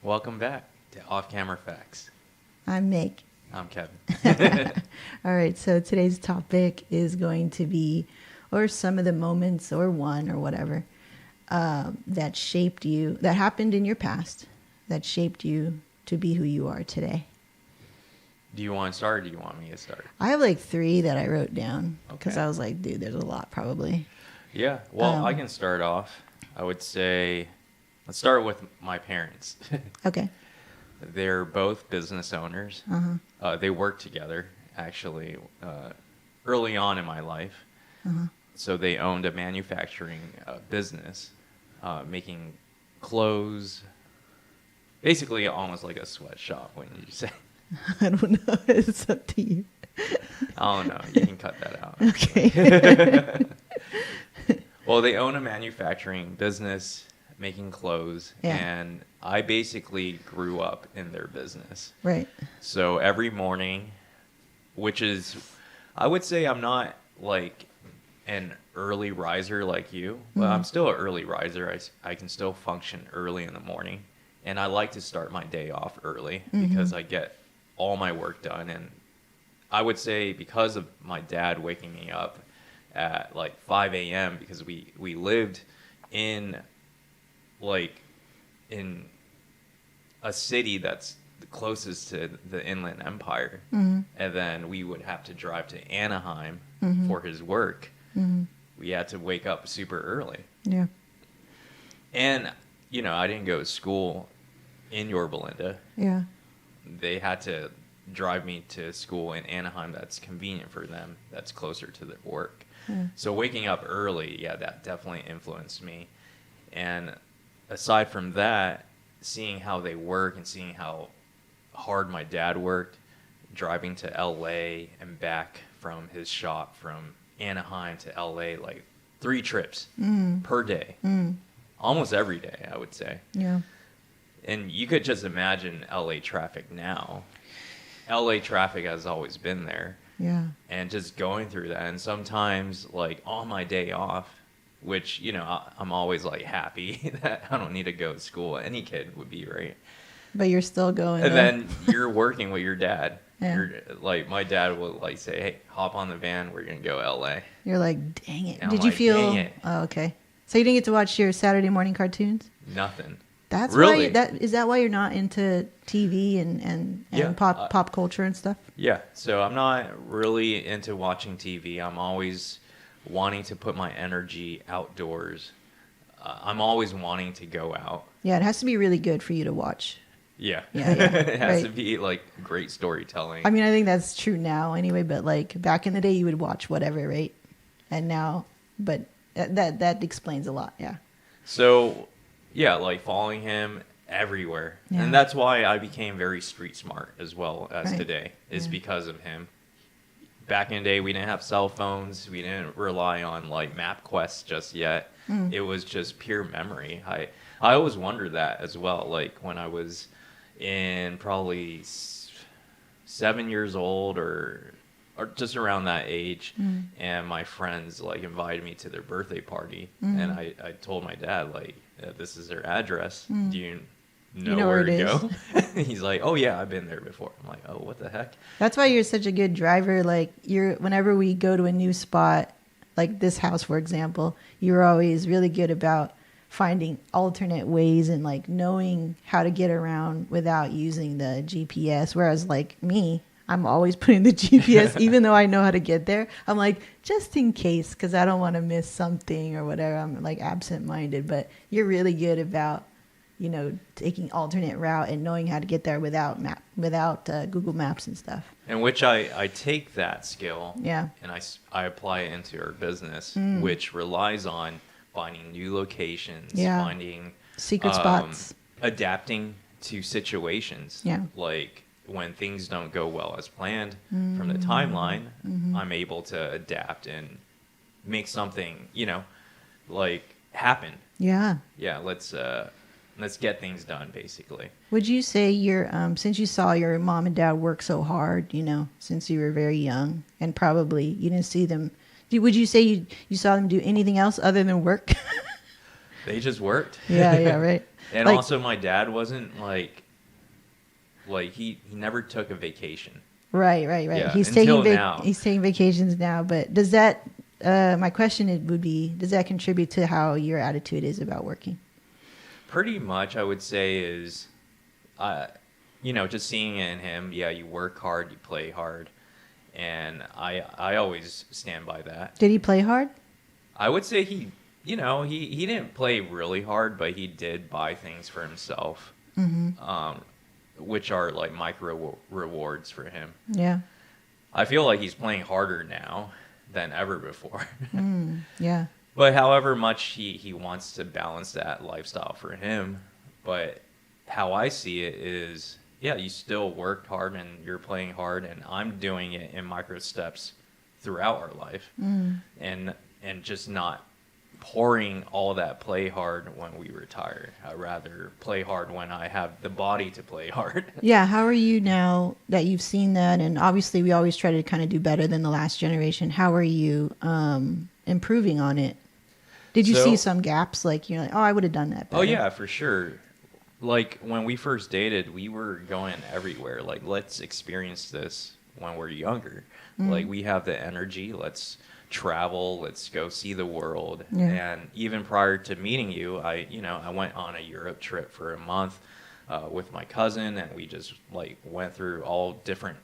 Welcome back to Off Camera Facts. I'm Meg. I'm Kevin. All right, so today's topic is going to be, or some of the moments, or one, or whatever, that shaped you, that happened in your past, that shaped you to be who you are today. Do you want to start or do you want me to start? I have like 3 that I wrote down because Okay. I was like, dude, there's a lot probably. Yeah, well, I can start off. I would say, let's start with my parents. Okay. They're both business owners. Uh-huh. They worked together, actually, early on in my life. Uh-huh. So they owned a manufacturing business, making clothes, basically almost like a sweatshop, wouldn't you say? I don't know. It's up to you. I don't know. You can cut that out. Okay. Well, they own a manufacturing business making clothes, Yeah. and I basically grew up in their business. Right. So every morning, which is, I would say I'm not like an early riser like you, but I'm still an early riser. I can still function early in the morning, and I like to start my day off early because I get all my work done. And I would say because of my dad waking me up at like 5 a.m. because we lived in like in a city that's the closest to the Inland Empire, and then we would have to drive to Anaheim for his work. We had to wake up super early, Yeah. and I didn't go to school in Yorba Linda. Yeah. They had to drive me to school in Anaheim that's convenient for them, that's closer to their work. So waking up early, yeah, that definitely influenced me. And aside from that, seeing how they work and seeing how hard my dad worked, driving to LA and back from his shop from Anaheim to LA, like 3 trips per day, almost every day, I would say. Yeah. And you could just imagine LA traffic now. LA traffic has always been there. Yeah. And just going through that. And sometimes, like, on my day off, which, I'm always, like, happy that I don't need to go to school. Any kid would be, right? But you're still going. And though. then you're working with your dad. Yeah. Like, my dad will, like, say, hey, hop on the van. We're going to go L.A. You're like, dang it. And I'm Did you like, feel? dang it. Oh, okay. So you didn't get to watch your Saturday morning cartoons? Nothing. That's Really? why. Is that why you're not into TV and Yeah, pop culture and stuff? Yeah, so I'm not really into watching TV. I'm always wanting to put my energy outdoors. I'm always wanting to go out. Yeah, it has to be really good for you to watch. Yeah. Yeah, yeah, It has to right. be like great storytelling. I mean, I think that's true now anyway. But like back in the day, you would watch whatever, right? And now, but that explains a lot. Yeah. So, yeah, like following him everywhere. Yeah. And that's why I became very street smart as well as Right. today, is Yeah. because of him. Back in the day, we didn't have cell phones. We didn't rely on like MapQuest just yet. It was just pure memory. I always wondered that as well. Like when I was in probably 7 years old or just around that age, and my friends like invited me to their birthday party, and I told my dad like, this is their address. Do you know where it to is. go? He's like, oh yeah, I've been there before. I'm like, oh, what the heck? That's why you're such a good driver. Like whenever we go to a new spot, like this house, for example, you're always really good about finding alternate ways and like knowing how to get around without using the GPS. Whereas like me, I'm always putting the GPS, even though I know how to get there. I'm like, just in case, because I don't want to miss something or whatever. I'm like absent-minded, but you're really good about, taking alternate route and knowing how to get there without Google Maps and stuff. And which I take that skill, Yeah. and I apply it into our business, which relies on finding new locations, Yeah. finding Secret spots. adapting to situations. Yeah. Like when things don't go well as planned from the timeline, I'm able to adapt and make something, like happen. Yeah. Yeah, let's get things done, basically. Would you say since you saw your mom and dad work so hard, since you were very young, and probably you didn't see them, would you say you saw them do anything else other than work? They just worked. Yeah, right. And Like- also, my dad wasn't like he never took a vacation. Right. Yeah, He's until taking now. he's taking vacations now, but does that my question would be, does that contribute to how your attitude is about working? Pretty much, I would say is, just seeing it in him. Yeah, you work hard, you play hard, and I always stand by that. Did he play hard? I would say he didn't play really hard, but he did buy things for himself, which are like micro rewards for him. Yeah. I feel like he's playing harder now than ever before. Yeah. But however much he wants to balance that lifestyle for him, but how I see it is, yeah, you still worked hard and you're playing hard, and I'm doing it in micro steps throughout our life, and just not pouring all that play hard when we retire. I'd rather play hard when I have the body to play hard. Yeah. How are you now that you've seen that? And obviously we always try to kind of do better than the last generation. How are you improving on it? Did you So- see some gaps? Like, you're like, oh, I would have done that better. Oh yeah, for sure. Like when we first dated, we were going everywhere. Like, let's experience this when we're younger. Like, we have the energy. Let's travel. Let's go see the world. Yeah. And even prior to meeting you, I went on a Europe trip for a month with my cousin, and we just like went through all different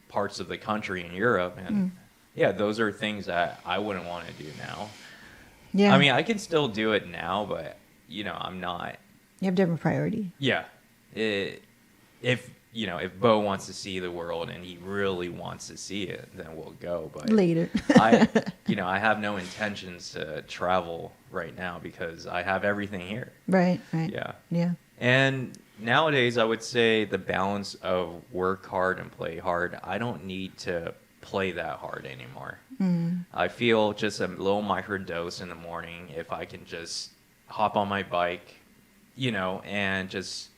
parts of the country in Europe. And yeah, those are things that I wouldn't want to do now. Yeah. I mean, I can still do it now, but I'm not. you have different priority. Yeah. If Bo wants to see the world and he really wants to see it, then we'll go. But Later. I have no intentions to travel right now because I have everything here. Right. Yeah. Yeah. And nowadays, I would say the balance of work hard and play hard, I don't need to play that hard anymore. I feel just a little micro dose in the morning if I can just hop on my bike, and just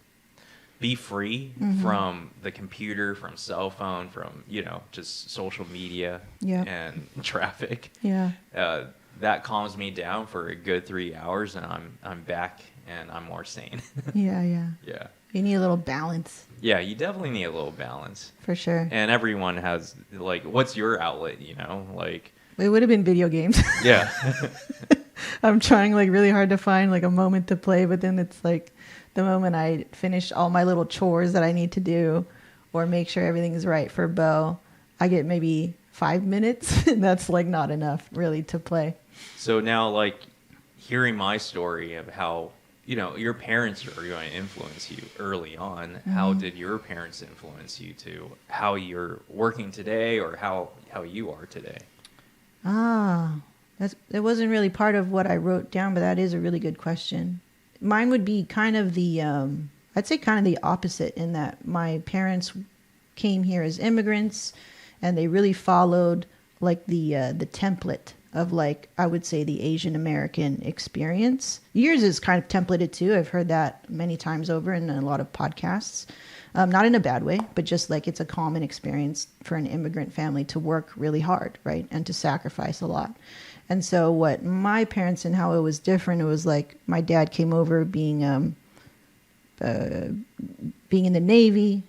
be free from the computer, from cell phone, from, just social media Yeah. and traffic. Yeah. That calms me down for a good 3 hours, and I'm back and I'm more sane. Yeah. Yeah. You need a little balance Yeah, you definitely need a little balance. for sure. And everyone has, like, what's your outlet, Like, It would have been video games. yeah. I'm trying like really hard to find like a moment to play, but then it's like the moment I finish all my little chores that I need to do or make sure everything is right for Bo, I get maybe 5 minutes. And that's like not enough really to play. So now, like, hearing my story of how, your parents are going to influence you early on, how did your parents influence you to how you're working today or how you are today? That wasn't really part of what I wrote down, but that is a really good question. Mine would be kind of the, I'd say kind of the opposite in that my parents came here as immigrants and they really followed like the template of like, I would say the Asian American experience. Yours is kind of templated too. I've heard that many times over in a lot of podcasts. Not in a bad way, but just like it's a common experience for an immigrant family to work really hard, right? And to sacrifice a lot. And so what my parents and how it was different, it was like my dad came over being in the Navy,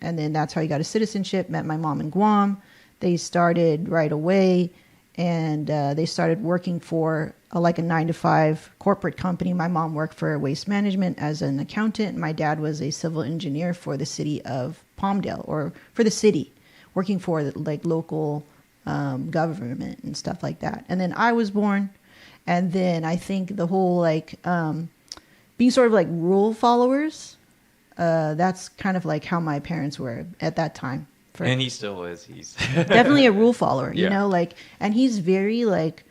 and then that's how he got his citizenship, met my mom in Guam. They started right away, and they started working for like a 9-to-5 corporate company. My mom worked for Waste Management as an accountant. My dad was a civil engineer for the city of Palmdale, or for the city, working for like local government and stuff like that. And then I was born, and then I think the whole like being sort of like rule followers, that's kind of like how my parents were at that time. And he still is. He's Definitely a rule follower, you Yeah. know, like, and he's very like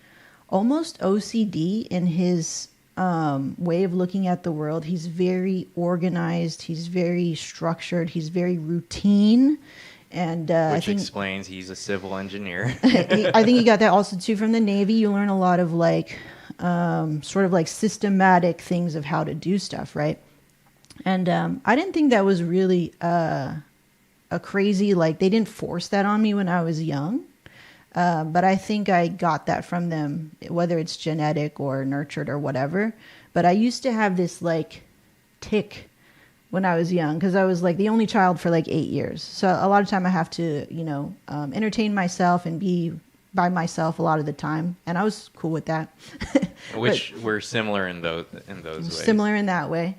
almost OCD in his way of looking at the world. He's very organized. He's very structured. He's very routine. And I which think explains he's a civil engineer. I think he got that also too from the Navy. You learn a lot of like sort of like systematic things of how to do stuff, right? And I didn't think that was really a crazy, like, they didn't force that on me when I was young. But I think I got that from them, whether it's genetic or nurtured or whatever. but I used to have this like tick when I was young because I was like the only child for like 8 years. So a lot of time I have to, entertain myself and be by myself a lot of the time, and I was cool with that. Which we're similar in those ways. Similar in that way.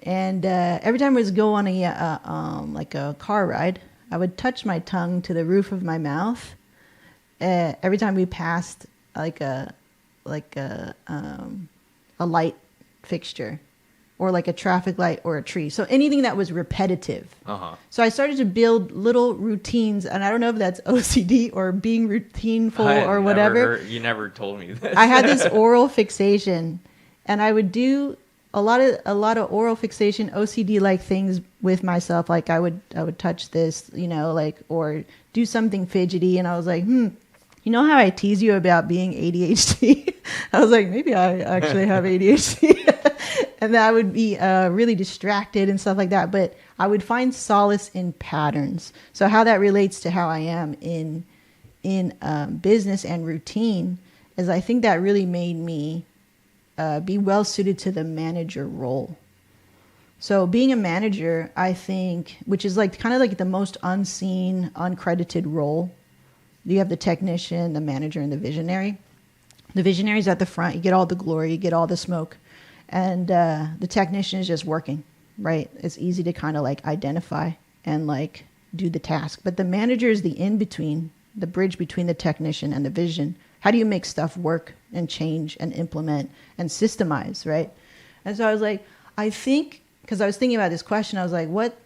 And every time I was go on like a car ride, I would touch my tongue to the roof of my mouth. Every time we passed like a light fixture, or like a traffic light or a tree. So anything that was repetitive. So I started to build little routines, and I don't know if that's OCD or being routineful or whatever. You never told me this. I had this oral fixation, and I would do a lot of oral fixation, OCD like things with myself. Like I would touch this, or do something fidgety, and I was like, you know how I tease you about being ADHD? I was like, maybe I actually have ADHD. And that I would be really distracted and stuff like that. But I would find solace in patterns. So how that relates to how I am in business and routine is I think that really made me be well suited to the manager role. So being a manager, I think, which is like kind of like the most unseen, uncredited role. You have the technician, the manager, and the visionary. The visionary is at the front. You get all the glory. You get all the smoke. And the technician is just working, right? It's easy to kind of like identify and like do the task. But the manager is the in-between, the bridge between the technician and the vision. How do you make stuff work and change and implement and systemize, right? And so I was like, I think, because I was thinking about this question, I was like, what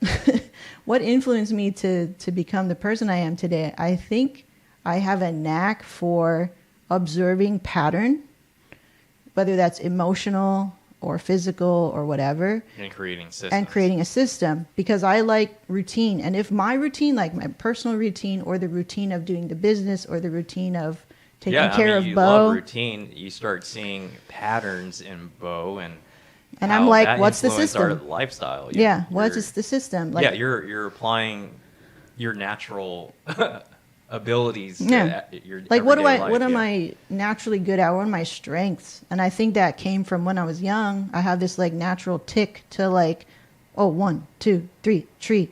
what influenced me to become the person I am today? I think I have a knack for observing pattern, whether that's emotional or physical or whatever. And creating systems. And creating a system, because I like routine. And if my routine, like my personal routine or the routine of doing the business or the routine of taking care of you Bo. love routine. You start seeing patterns in Bo and I'm like, what's the system? Our lifestyle. What's the system? Like, you're applying your natural abilities to your like what life, am I naturally good at? What are my strengths? And I think that came from when I was young. I have this like natural tick to like, 1, 2, 3,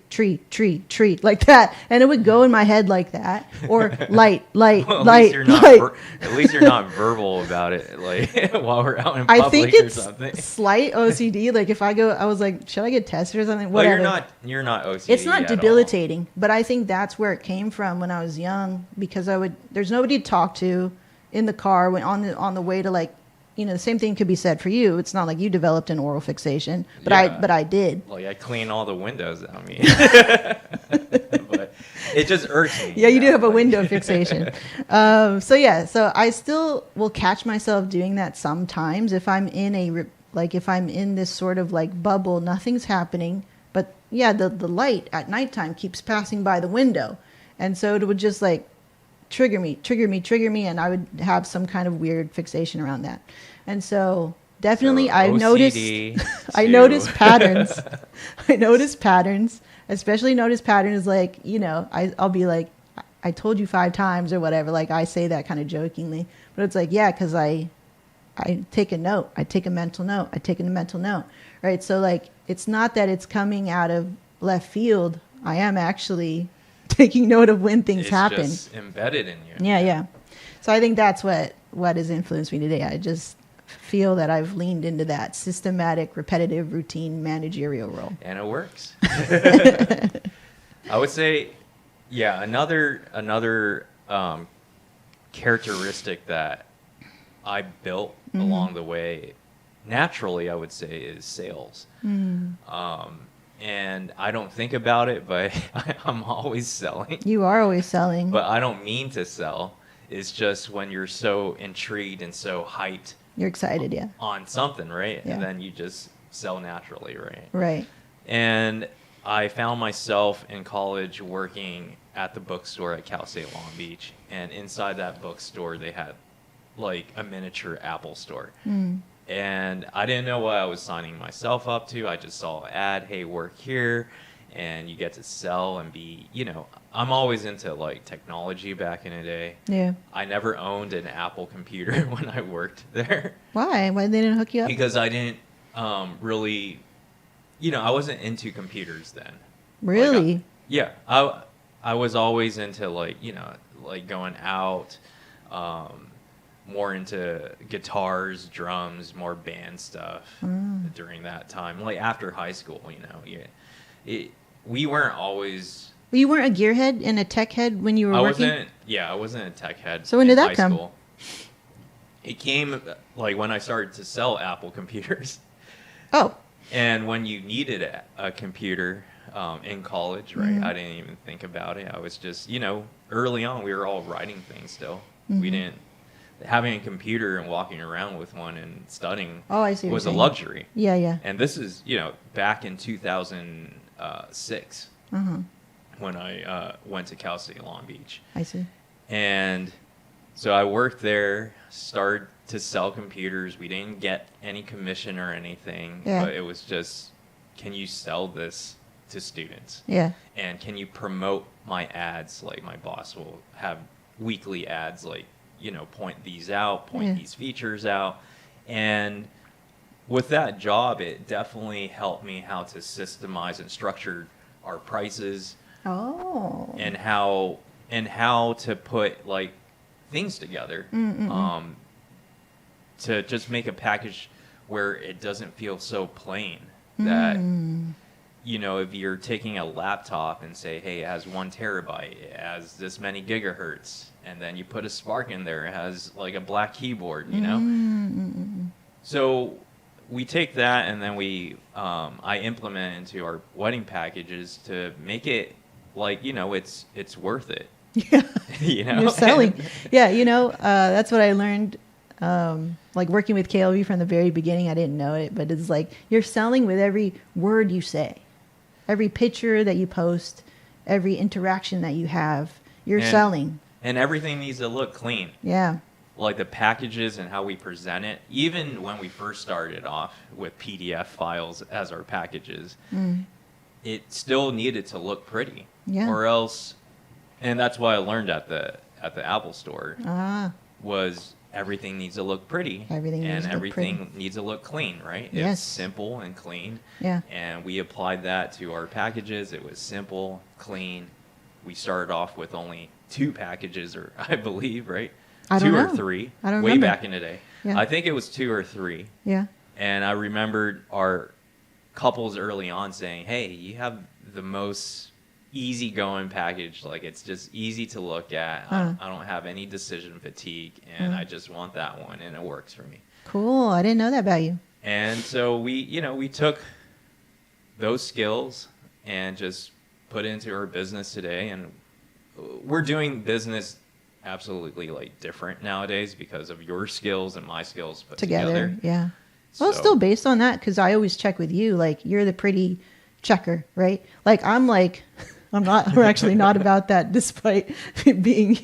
tree, like that, and it would go in my head like that, or light, well, light. At least you're not verbal about it, like while we're out in public. I think or it's something. Slight OCD. Like if I go, I was like, should I get tested or something? Whatever. Well, you're not OCD. It's not debilitating, but I think that's where it came from when I was young, because there's nobody to talk to in the car when on the way to like. The same thing could be said for you. It's not like you developed an oral fixation, but I did. Like I clean all the windows on me, but it just irks me. Yeah, you do have a window fixation. So I still will catch myself doing that sometimes if I'm in if I'm in this sort of like bubble, nothing's happening, but the light at nighttime keeps passing by the window, and so it would just like trigger me, and I would have some kind of weird fixation around that. And so definitely I noticed patterns. I noticed patterns, especially notice patterns like, I'll be like, I told you 5 times or whatever. Like I say that kind of jokingly, but it's like, because I take a note, I take a mental note, right? So like, it's not that it's coming out of left field. I am actually taking note of when things happen. It's just embedded in you. Yeah. So I think that's what has influenced me today. I just feel that I've leaned into that systematic, repetitive, routine, managerial role. And it works. I would say, another characteristic that I built along the way, naturally, I would say, is sales. And I don't think about it, but I'm always selling. You are always selling. But I don't mean to sell. It's just when you're so intrigued and so hyped. You're excited, on something, right? Yeah. And then you just sell naturally, right? Right. And I found myself in college working at the bookstore at Cal State Long Beach. And inside that bookstore, they had like a miniature Apple store. And I didn't know what I was signing myself up to. I just saw an ad, hey, work here. and you get to sell and be, I'm always into like technology back in the day. Yeah. I never owned an Apple computer when I worked there Why? Why they didn't hook you up? because I didn't really, I wasn't into computers then. Really? Yeah, I was always into like going out, more into guitars, drums, more band stuff during that time. Like after high school, we weren't always. Well, you weren't a gearhead and a tech head when you were working? I wasn't a tech head. So when did that high come? School. It came like when I started to sell Apple computers. Oh. And when you needed a computer in college, right? Mm-hmm. I didn't even think about it. I was just, early on, we were all writing things still. Mm-hmm. We didn't. Having a computer and walking around with one and studying I see what was a you're saying. luxury. Yeah, yeah. And this is, back in 2006 Uh-huh. when I went to Cal State Long Beach. I see. And so I worked there, started to sell computers. We didn't get any commission or anything, Yeah. but it was just, can you sell this to students? Yeah. And can you promote my ads? Like my boss will have weekly ads, like, point these out, point Yeah. these features out. And with that job, it definitely helped me how to systemize and structure our prices Oh. and how to put like things together to just make a package where it doesn't feel so plain that if you're taking a laptop and say, hey, it has 1 terabyte, it has this many gigahertz, and then you put a Spark in there, it has like a black keyboard, So we take that and then I implement it into our wedding packages to make it like, it's worth it. Yeah. You're selling. Yeah, that's what I learned. Like working with KLV from the very beginning, I didn't know it, but it's like you're selling with every word you say, every picture that you post, every interaction that you have. You're selling. And everything needs to look clean. Yeah. Like the packages and how we present it. Even when we first started off with PDF files as our packages, it still needed to look pretty. Yeah. Or else, and that's what I learned at the Apple store was everything needs to look pretty. Everything needs to look everything pretty. needs to look clean, right? Yes. It's simple and clean. Yeah. And we applied that to our packages. It was simple, clean. We started off with only 2 packages, or I believe, right? I don't 2 or know. 3. I don't way remember. back in the day. Yeah. I think it was 2 or 3. Yeah. And I remembered our couples early on saying, hey, you have the most easygoing package. Like, it's just easy to look at. I don't have any decision fatigue, and I just want that one, and it works for me. Cool. I didn't know that about you. And so we took those skills and just put it into our business today, and we're doing business absolutely like different nowadays because of your skills and my skills put together. Yeah. Well, still based on that, because I always check with you. Like, you're the pretty checker, right? Like, I'm not, we're actually not about that, despite it being,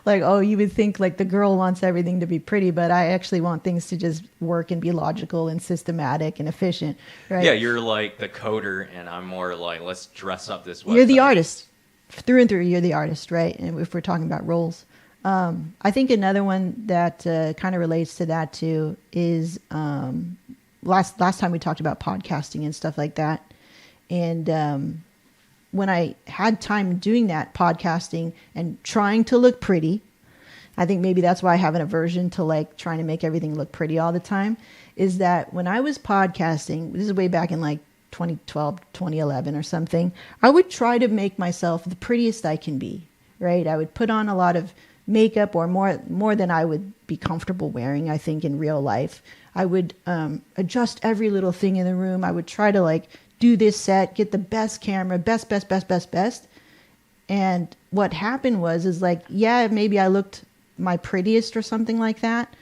like, oh, you would think like the girl wants everything to be pretty, but I actually want things to just work and be logical and systematic and efficient, right? Yeah, you're like the coder, and I'm more like, let's dress up this website. You're the artist. Through and through, you're the artist, right? And if we're talking about roles. I think another one that kind of relates to that too is last time we talked about podcasting and stuff like that. And when I had time doing that podcasting and trying to look pretty, I think maybe that's why I have an aversion to like trying to make everything look pretty all the time, is that when I was podcasting, this is way back in like 2012, 2011 or something, I would try to make myself the prettiest I can be, right? I would put on a lot of makeup, or more than I would be comfortable wearing, I think, in real life. I would adjust every little thing in the room. I would try to like do this set, get the best camera, best. And what happened is like, yeah, maybe I looked my prettiest or something like that.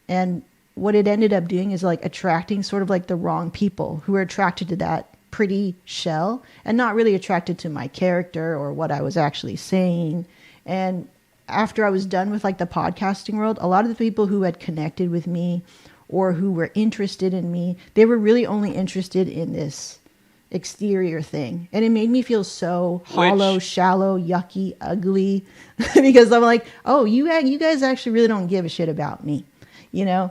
And what it ended up doing is like attracting sort of like the wrong people who were attracted to that pretty shell and not really attracted to my character or what I was actually saying. And after I was done with like the podcasting world, a lot of the people who had connected with me or who were interested in me, they were really only interested in this exterior thing, and it made me feel so Which- hollow, shallow, yucky, ugly, because I'm like, oh, you guys actually really don't give a shit about me, you know.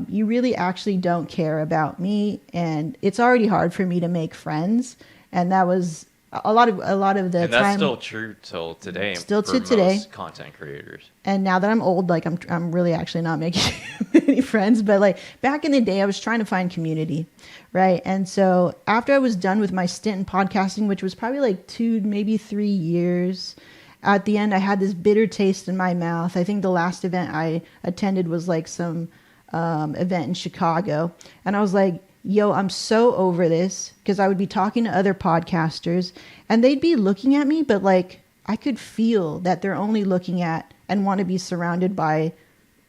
You really actually don't care about me, and it's already hard for me to make friends, and that was a lot of the And that's time. still true till today. Still for to today. most content creators. And now that I'm old, like I'm really actually not making many friends. But like back in the day, I was trying to find community, right? And so after I was done with my stint in podcasting, which was probably like 2, maybe 3 years, at the end I had this bitter taste in my mouth. I think the last event I attended was like some event in Chicago, and I was like, yo, I'm so over this, because I would be talking to other podcasters and they'd be looking at me, but like I could feel that they're only looking at and want to be surrounded by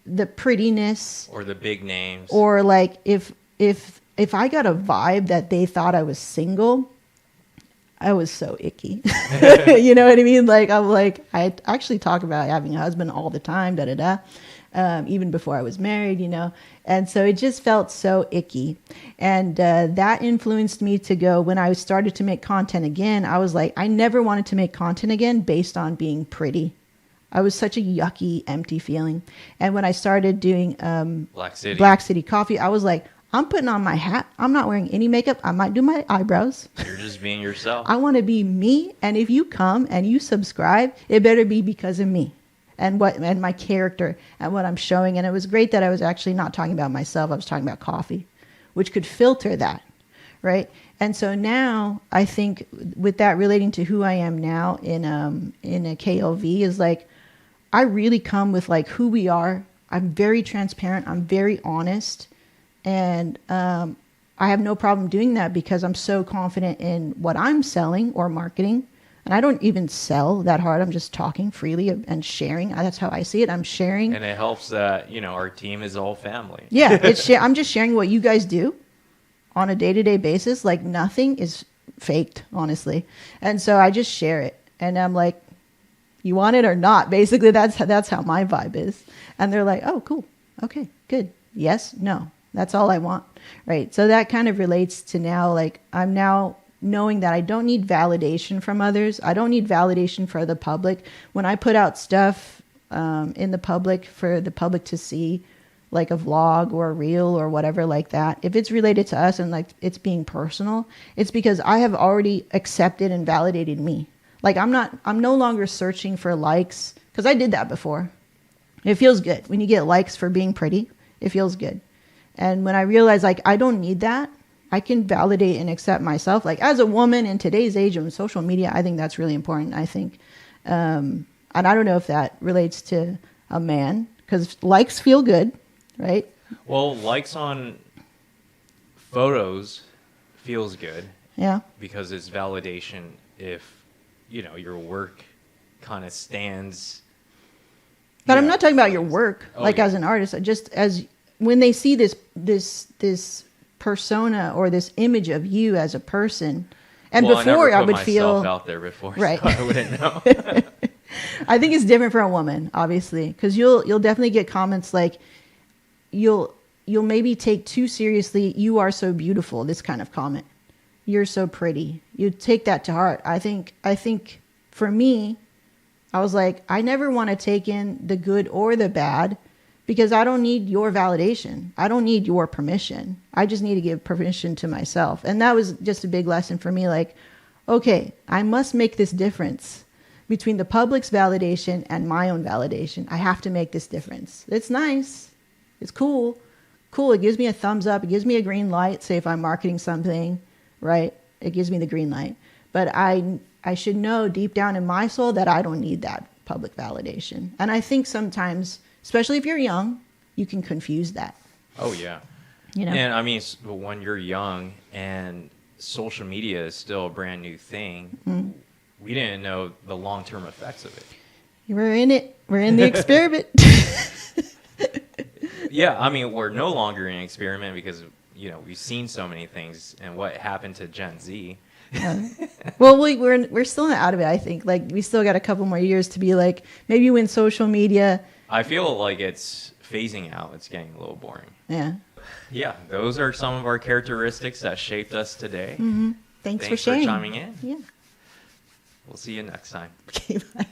the prettiness, Or the big names. or like if I got a vibe that they thought I was single, I was so icky. You know what I mean? Like I actually talk about having a husband all the time, even before I was married, you know. And so it just felt so icky. And that influenced me to go, when I started to make content again, I was like, I never wanted to make content again based on being pretty. I was such a yucky, empty feeling. And when I started doing Black City. Black City Coffee, I was like, I'm putting on my hat. I'm not wearing any makeup. I might do my eyebrows. You're just being yourself. I want to be me. And if you come and you subscribe, it better be because of me and my character and what I'm showing. And it was great that I was actually not talking about myself. I was talking about coffee, which could filter that, right? And so now I think with that relating to who I am now in a KLV is like, I really come with like who we are. I'm very transparent. I'm very honest. And I have no problem doing that because I'm so confident in what I'm selling or marketing. And I don't even sell that hard. I'm just talking freely and sharing. That's how I see it. I'm sharing. And it helps that, you know, our team is all family. Yeah, I'm just sharing what you guys do on a day-to-day basis. Like nothing is faked, honestly. And so I just share it. And I'm like, you want it or not? Basically, that's how my vibe is. And they're like, oh, cool. Okay, good. Yes, no. That's all I want. Right. So that kind of relates to now, like I'm now knowing that I don't need validation from others. I don't need validation for the public. When I put out stuff in the public for the public to see, like a vlog or a reel or whatever like that, if it's related to us and like it's being personal, it's because I have already accepted and validated me. Like I'm no longer searching for likes, because I did that before. It feels good when you get likes for being pretty. It feels good. And when I realized like I don't need that, I can validate and accept myself. Like as a woman in today's age of social media, I think that's really important. I think, and I don't know if that relates to a man, because likes feel good, right? Well, likes on photos feels good Yeah. because it's validation if, you know, your work kind of stands. But I'm Yeah. not talking about your work, Oh, like yeah. as an artist. Just as when they see this persona or this image of you as a person, and Well, before I I never put would feel myself out there before, Right. so I wouldn't know. I think it's different for a woman, obviously, because you'll definitely get comments like you'll maybe take too seriously. You are so beautiful. This kind of comment. You're so pretty. You take that to heart. I think for me, I was like, I never want to take in the good or the bad, because I don't need your validation. I don't need your permission. I just need to give permission to myself. And that was just a big lesson for me. Like, okay, I must make this difference between the public's validation and my own validation. I have to make this difference. It's nice. It's cool. Cool. It gives me a thumbs up. It gives me a green light. Say if I'm marketing something, right? It gives me the green light. But I should know deep down in my soul that I don't need that public validation. And I think sometimes, especially if you're young, you can confuse that. Oh, yeah. You know? And I mean, when you're young and social media is still a brand new thing, we didn't know the long-term effects of it. We're in it. We're in the experiment. Yeah, I mean, we're no longer in an experiment because, you know, we've seen so many things and what happened to Gen Z. Well, we're still not out of it, I think. Like, we still got a couple more years to be like, maybe when social media, I feel like it's phasing out. It's getting a little boring. yeah. Yeah, those are some of our characteristics that shaped us today. Thanks for Thanks for sharing. chiming in. Yeah. We'll see you next time. Okay, bye.